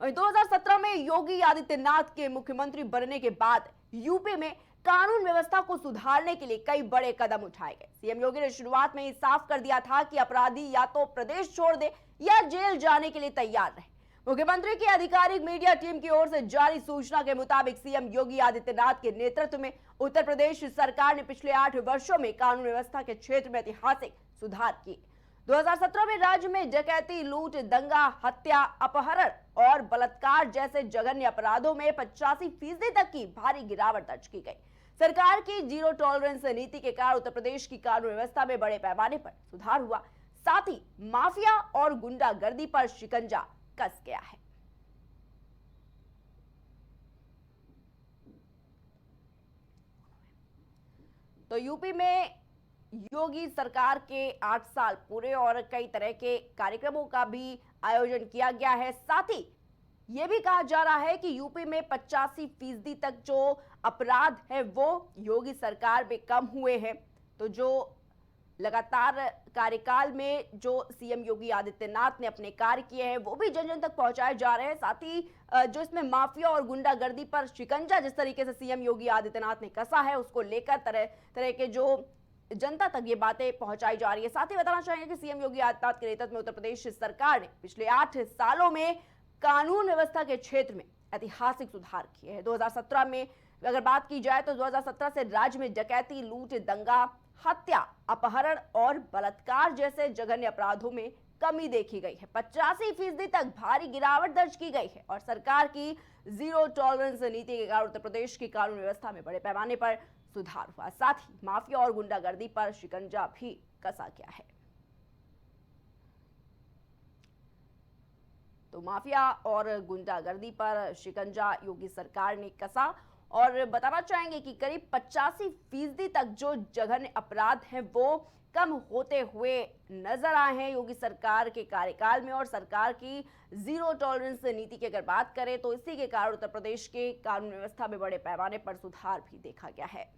वहीं 2017 में योगी आदित्यनाथ के मुख्यमंत्री बनने के बाद यूपी में कानून व्यवस्था को सुधारने के लिए कई बड़े कदम उठाए गए। सीएम योगी ने शुरुआत में ही साफ कर दिया था कि अपराधी या तो प्रदेश छोड़ दे या जेल जाने के लिए तैयार रहे। मुख्यमंत्री की आधिकारिक मीडिया टीम की ओर से जारी सूचना के मुताबिक सीएम योगी आदित्यनाथ के नेतृत्व में उत्तर प्रदेश सरकार ने पिछले 8 वर्षों में कानून व्यवस्था के क्षेत्र में ऐतिहासिक सुधार किए। 2017 में राज्य में डकैती, लूट, दंगा, हत्या, अपहरण और बलात्कार जैसे जघन्य अपराधों में 85% तक की भारी गिरावट दर्ज की गई। सरकार की जीरो टॉलरेंस नीति के कारण उत्तर प्रदेश की कानून व्यवस्था में बड़े पैमाने पर सुधार हुआ। साथ ही माफिया और गुंडागर्दी पर शिकंजा कस गया है। तो यूपी में योगी सरकार के 8 साल पूरे और कई तरह के कार्यक्रमों का भी आयोजन किया गया है। साथ ही यह भी कहा जा रहा है कि यूपी में 85% तक जो अपराध है वो योगी सरकार में कम हुए हैं। तो जो लगातार कार्यकाल में जो सीएम योगी आदित्यनाथ ने अपने कार्य किए हैं वो भी जन जन तक पहुंचाए जा रहे हैं। साथ ही जो इसमें माफिया और गुंडागर्दी पर शिकंजा जिस तरीके से सीएम योगी आदित्यनाथ ने कसा है उसको लेकर तरह तरह के जो जनता तक ये बातें पहुंचाई जा रही है। साथ ही बताना चाहेंगे कि सीएम योगी आदित्यनाथ के नेतृत्व में उत्तर प्रदेश सरकार ने पिछले 8 सालों में कानून व्यवस्था के क्षेत्र में ऐतिहासिक सुधार किए हैं। 2017 में अगर बात की जाए तो 2017 से राज्य में डकैती, लूट, दंगा, हत्या, अपहरण और बलात्कार जैसे जघन्य अपराधों में कमी देखी गई है। 85% तक भारी गिरावट दर्ज की गई है और सरकार की जीरो टॉलरेंस नीति के कारण उत्तर प्रदेश की कानून व्यवस्था में बड़े पैमाने पर सुधार हुआ। साथ ही माफिया और गुंडागर्दी पर शिकंजा भी कसा गया है। तो माफिया और गुंडागर्दी पर शिकंजा योगी सरकार ने कसा और बताना चाहेंगे कि करीब 85% तक जो जघन्य अपराध हैं वो कम होते हुए नजर आए हैं योगी सरकार के कार्यकाल में। और सरकार की जीरो टॉलरेंस नीति की अगर बात करें तो इसी के कारण उत्तर प्रदेश के कानून व्यवस्था में बड़े पैमाने पर सुधार भी देखा गया है।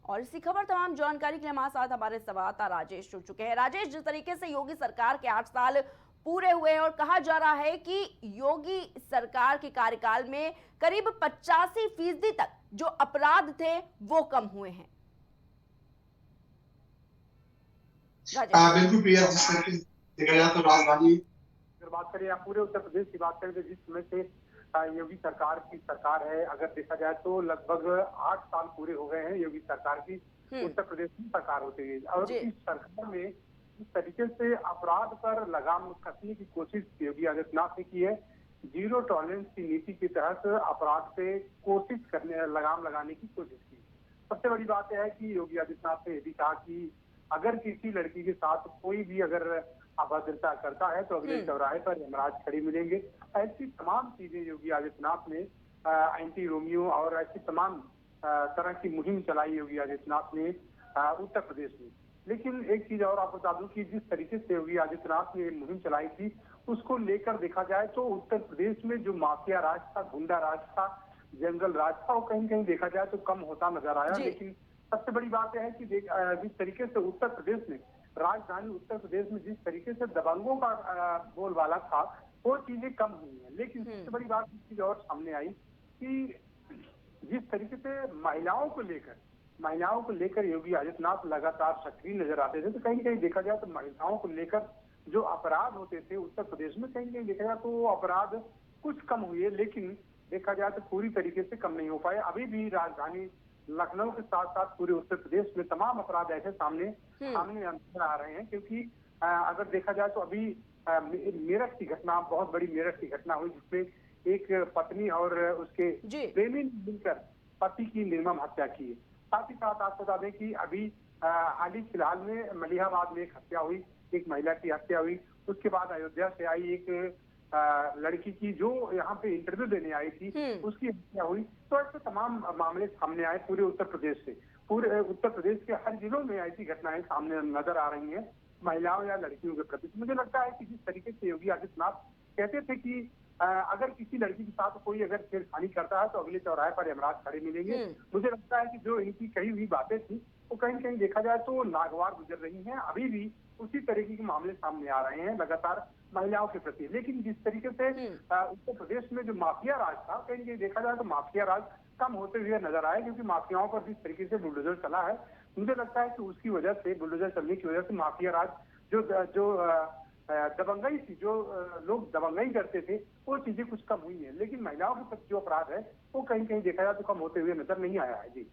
और इसी खबर तमाम जानकारी के लिए हमारे साथ हमारे संवाददाता राजेश जुड़ चुके हैं। राजेश, जिस तरीके से योगी सरकार के 8 साल पूरे हुए हैं और कहा जा रहा है कि योगी सरकार के कार्यकाल में करीब 85% तक जो अपराध थे वो कम हुए हैं। बिल्कुल प्रिया, जिस तरीके से देखा जाए तो राजधानी अगर बात करें या पूरे उत्तर प्रदेश की बात करें तो जिस समय से योगी सरकार की सरकार है, अगर देखा जाए तो लगभग 8 साल पूरे हो गए हैं योगी सरकार की उत्तर प्रदेश की सरकार होती है। और इस सरकार में इस तरीके से अपराध पर लगाम कसने की कोशिश योगी आदित्यनाथ ने की है। जीरो टॉलरेंस की नीति के तहत अपराध पे कोशिश करने लगाम लगाने की कोशिश की। सबसे बड़ी बात यह है कि योगी आदित्यनाथ ने यह भी कहा कि अगर किसी लड़की के साथ कोई भी अगर अभद्रता करता है तो अगले चौराहे पर यमराज खड़े मिलेंगे। ऐसी तमाम चीजें योगी आदित्यनाथ ने एंटी रोमियो और ऐसी तमाम तरह की मुहिम चलाई योगी आदित्यनाथ ने उत्तर प्रदेश में। लेकिन एक चीज और आपको बता दूं कि जिस तरीके से योगी आदित्यनाथ ने मुहिम चलाई थी उसको लेकर देखा जाए तो उत्तर प्रदेश में जो माफिया राज था, गुंडा राज था, जंगल राज था, वो कहीं कहीं देखा जाए तो कम होता नजर आया। लेकिन सबसे बड़ी बात यह है कि जिस तरीके से उत्तर प्रदेश में राजधानी उत्तर प्रदेश में जिस तरीके से दबंगों का बोलबाला था वो चीजें कम हुई है। लेकिन सबसे बड़ी बात एक चीज और सामने आई कि जिस तरीके से महिलाओं को लेकर योगी आदित्यनाथ लगातार सक्रिय नजर आते थे, तो कहीं कहीं देखा जाए तो महिलाओं को लेकर जो अपराध होते थे उत्तर प्रदेश में कहीं कहीं देखा जाए तो वो अपराध कुछ कम हुए, लेकिन देखा जाए तो पूरी तरीके से कम नहीं हो पाए। अभी भी राजधानी लखनऊ के साथ साथ पूरे उत्तर प्रदेश में तमाम अपराध ऐसे सामने नजर आ रहे हैं। क्योंकि अगर देखा जाए तो अभी मेरठ की घटना, बहुत बड़ी मेरठ की घटना हुई जिसमें एक पत्नी और उसके प्रेमी ने मिलकर पति की निर्मम हत्या की। साथ ही साथ आपको बता दें कि अभी हाल ही फिलहाल में मलिहाबाद में एक हत्या हुई, एक महिला की हत्या हुई। उसके बाद अयोध्या से आई एक लड़की की जो यहाँ पे इंटरव्यू देने आई थी उसकी हत्या हुई। तो ऐसे तमाम मामले सामने आए पूरे उत्तर प्रदेश से। पूरे उत्तर प्रदेश के हर जिलों में ऐसी घटनाएं सामने नजर आ रही हैं महिलाओं या लड़कियों के प्रति। मुझे लगता है कि जिस तरीके से योगी आदित्यनाथ कहते थे कि अगर किसी लड़की के साथ कोई अगर छेड़खानी करता है तो अगले चौराहे पर यमराज खड़े मिलेंगे, मुझे लगता है कि जो इनकी कही हुई बातें थी वो कहीं कहीं देखा जाए तो नागवार गुजर रही हैं। अभी भी उसी तरीके के मामले सामने आ रहे हैं लगातार महिलाओं के प्रति। लेकिन जिस तरीके से उत्तर प्रदेश में जो माफिया राज था, कहीं कहीं देखा जाए तो माफिया राज कम होते हुए नजर आए, क्योंकि माफियाओं पर जिस तरीके से बुलडोजर चला है, मुझे लगता है कि उसकी वजह से, बुलडोजर चलने की वजह से माफिया राज जो जो दबंगई थी, जो लोग दबंगई करते थे, वो चीजें कुछ कम हुई है। लेकिन महिलाओं के प्रति जो अपराध है वो कहीं कहीं देखा जाए तो कम होते हुए नजर नहीं आया है। जी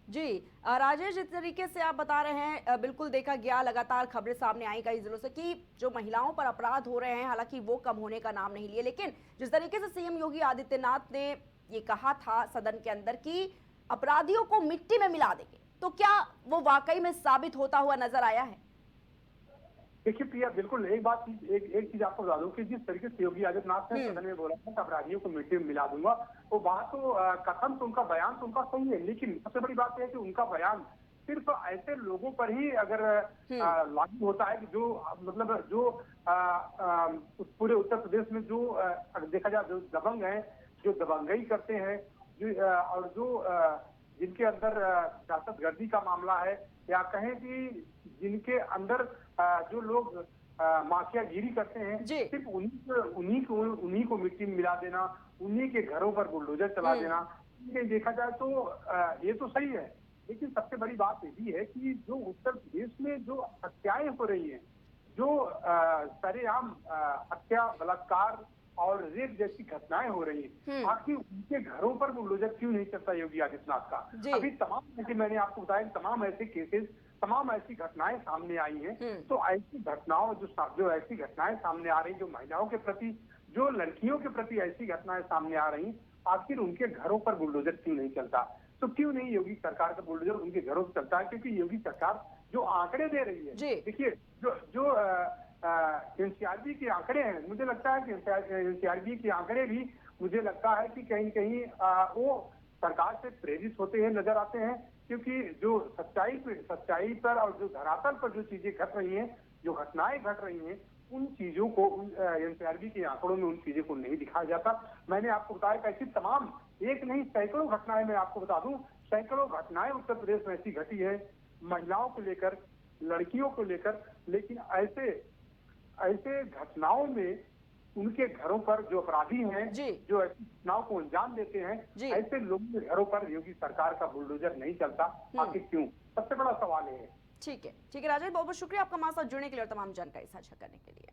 जी राजेश, जिस तरीके से आप बता रहे हैं बिल्कुल देखा गया, लगातार खबरें सामने आई कई जिलों से कि जो महिलाओं पर अपराध हो रहे हैं, हालांकि वो कम होने का नाम नहीं लिए, लेकिन जिस तरीके से सीएम योगी आदित्यनाथ ने ये कहा था सदन के अंदर कि अपराधियों को मिट्टी में मिला देंगे, तो क्या वो वाकई में साबित होता हुआ नजर आया है? देखिए प्रिया, बिल्कुल एक चीज आपको बता दूं कि जिस तरीके से योगी आदित्यनाथ ने सदन में बोला था कि अपराधियों को मिट्टी में मिला दूंगा, वो बात तो कथन तो उनका, बयान तो उनका सही है, लेकिन सबसे बड़ी बात यह है कि उनका बयान सिर्फ ऐसे लोगों पर ही अगर लागू होता है कि जो मतलब जो पूरे उत्तर प्रदेश में जो देखा जाए जो दबंग हैं, जो दबंगई करते हैं, जो और जो जिनके अंदर दहशतगर्दी का मामला है, या कहें कि जिनके अंदर जो लोग माफियागिरी करते हैं, सिर्फ उन्हीं को मिट्टी में मिला देना, उन्हीं के घरों पर बुलडोजर चला देना, ये देखा जाए तो ये तो सही है। लेकिन सबसे बड़ी बात ये भी है कि जो उत्तर प्रदेश में जो हत्याएं हो रही हैं, जो सरेआम हत्या, बलात्कार और रेप जैसी घटनाएं हो रही हैं, आखिर उनके घरों पर बुलडोजर क्यों नहीं चलता योगी आदित्यनाथ का? अभी तमाम ऐसे, मैंने आपको बताया, तमाम ऐसे केसेस, तमाम ऐसी घटनाएं सामने आई हैं। तो ऐसी घटनाओं जो ऐसी घटनाएं सामने आ रही, जो महिलाओं के प्रति, जो लड़कियों के प्रति ऐसी घटनाएं सामने आ रही, आखिर उनके घरों पर बुलडोजर क्यों नहीं चलता? तो क्यों नहीं योगी सरकार का बुलडोजर उनके घरों पर चलता है? क्योंकि योगी सरकार जो आंकड़े दे रही है, देखिए जो एनसीआरबी के आंकड़े हैं, मुझे लगता है कि एनसीआरबी के आंकड़े भी मुझे लगता है कि कहीं कहीं वो सरकार से प्रेरित होते हुए नजर आते हैं, क्योंकि जो सच्चाई पर और जो धरातल पर जो चीजें घट रही हैं, जो घटनाएं घट रही हैं, उन चीजों को एनसीआरबी के आंकड़ों में उन चीजों को नहीं दिखाया जाता। मैंने आपको बताया कि ऐसी तमाम, एक नहीं सैकड़ों घटनाएं, मैं आपको बता दूं, सैकड़ों घटनाएं उत्तर प्रदेश में ऐसी घटी है, महिलाओं को लेकर, लड़कियों को लेकर। लेकिन ऐसे घटनाओं में उनके घरों पर जो अपराधी हैं, जो ऐसी घटनाओं को अंजाम देते हैं, ऐसे लोगों के घरों पर योगी सरकार का बुलडोजर नहीं चलता, आखिर क्यों? सबसे बड़ा सवाल है। ठीक है राजेश, बहुत बहुत शुक्रिया आपका हमारे साथ जुड़ने के लिए और तमाम जानकारी साझा करने के लिए।